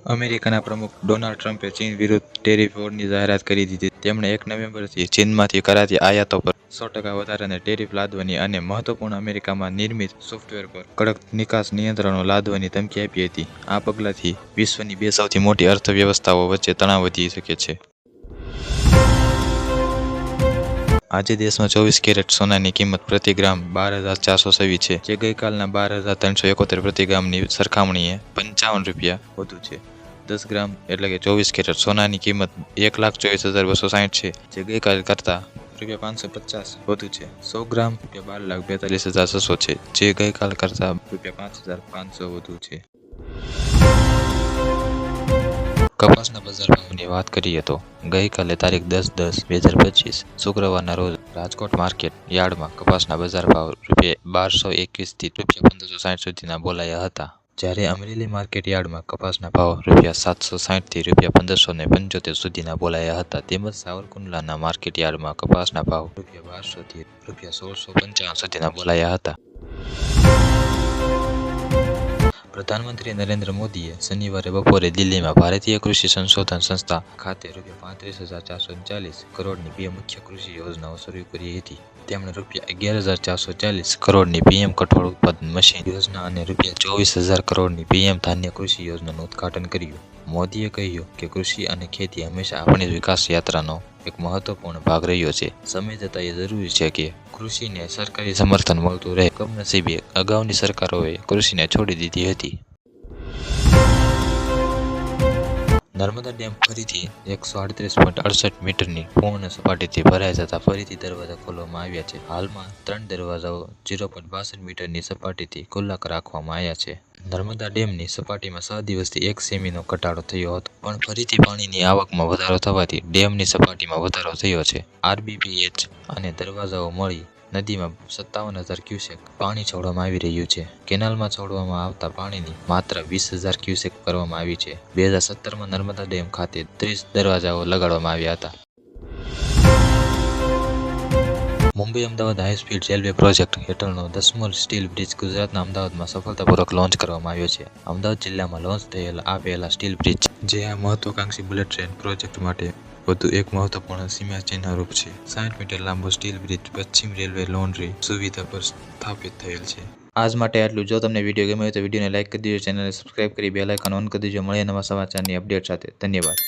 અમેરિકાના પ્રમુખ ડોનાલ્ડ ટ્રમ્પે ચીન વિરુદ્ધ ટેરિફ વોરની જાહેરાત કરી દીધી. તેમણે 1 નવેમ્બરથી ચીનમાંથી કરાતી આયાતો પર 100% વધારાના ટેરિફ લાદવાની અને મહત્વપૂર્ણ અમેરિકામાં નિર્મિત સોફ્ટવેર પર કડક નિકાસ નિયંત્રણો લાદવાની ધમકી આપી હતી. આ પગલાંથી વિશ્વની બે સૌથી મોટી અર્થવ્યવસ્થાઓ વચ્ચે તણાવ વધી શકે છે. આજે દેશમાં 24 કેરેટ સોનાની કિંમત પ્રતિ ગ્રામ 12,426 છે, જે ગઈકાલના 12,371 પ્રતિ ગ્રામની સરખામણીએ ₹55 વધુ છે. 10 ગ્રામ એટલે કે 24 કેરેટ સોનાની કિંમત 1,24,260 છે, જે ગઈકાલ કરતાં ₹550 વધુ છે. 100 ગ્રામ ₹12,42,600 છે, જે ગઈકાલ કરતાં ₹5,500 વધુ છે. કપાસના બજાર ભાવની વાત કરીએ તો ગઈકાલે તારીખ 10/10/2025 શુક્રવારના રોજ રાજકોટ માર્કેટ યાર્ડમાં કપાસના બજાર ભાવ ₹1,221 થી ₹1,560 સુધીના બોલાયા હતા. જ્યારે અમરેલી માર્કેટ યાર્ડમાં કપાસના ભાવ ₹760 થી ₹1,575 સુધીના બોલાયા હતા. તેમજ સાવરકુંડલાના માર્કેટ યાર્ડમાં કપાસના ભાવ ₹1,200 થી ₹1,655 સુધીના બોલાયા હતા. પ્રધાનમંત્રી નરેન્દ્ર મોદીએ શનિવારે બપોરે દિલ્હીમાં ભારતીય કૃષિ સંશોધન સંસ્થા ખાતે ₹35,440 કરોડની બે મુખ્ય કૃષિ યોજનાઓ શરૂ કરી હતી. તેમણે ₹11,440 કરોડની પીએમ કઠોળ ઉત્પાદન મશીન યોજના અને ₹24,000 કરોડની પીએમ ધાન્ય કૃષિ યોજનાનું ઉદ્ઘાટન કર્યું. મોદીએ કહ્યું કે કૃષિ અને ખેતી હંમેશા આપણી વિકાસ યાત્રાનો એક મહત્વપૂર્ણ ભાગ રહ્યો છે. સમય જતાં એ જરૂરી છે કે કૃષિને સરકારી સમર્થન મળતું રહે. કમનસીબે અગાઉની સરકારોએ કૃષિને છોડી દીધી હતી. નર્મદા ડેમ ફરીથી 138.68 મીટરની પૂર્ણ સપાટીથી ભરાઈ જતાં ફરીથી દરવાજા ખોલવામાં આવ્યા છે. હાલમાં 3 દરવાજાઓ 0.62 મીટરની સપાટીથી ખુલ્લા રાખવામાં આવ્યા છે. નર્મદા ડેમની સપાટીમાં 6 દિવસથી 1 સેમીનો ઘટાડો થયો હતો, પણ ફરીથી પાણીની આવકમાં વધારો થવાથી ડેમની સપાટીમાં વધારો થયો છે. આરબીપીએચ અને દરવાજાઓ મળી નદીમાં 57,000 ક્યુસેક પાણી છોડવામાં આવી રહ્યું છે. કેનાલમાં છોડવામાં આવતા પાણીની માત્રા 20,000 ક્યુસેક કરવામાં આવી છે. 2017માં નર્મદા ડેમ ખાતે 30 દરવાજાઓ લગાડવામાં આવ્યા હતા. Mumbai Ahmedabad high speed railway project હેઠળનો 10મો સ્ટીલ બ્રિજ ગુજરાતના અમદાવાદમાં સફળતાપૂર્વક લોન્ચ કરવામાં આવ્યો છે. અમદાવાદ જિલ્લામાં લોન્ચ થયેલા આ પહેલા સ્ટીલ બ્રિજ જે આ મહત્વાકાંક્ષી બુલેટ ટ્રેન પ્રોજેક્ટ માટે વધુ એક મહત્વપૂર્ણ સીમાચિહ્નરૂપ છે. 60 મીટર લાંબો સ્ટીલ બ્રિજ પશ્ચિમ રેલવે લોન્ડ્રી સુવિધા પર સ્થાપિત થયેલ છે. આજ માટે આટલું. જો તમને વિડીયો ગમ્યો હોય તો વિડીયોને લાઇક કરી દેજો, ચેનલને સબસ્ક્રાઇબ કરી બેલ આઇકોન ઓન કરી દેજો. મળીએ નવા સમાચારની અપડેટ સાથે. ધન્યવાદ.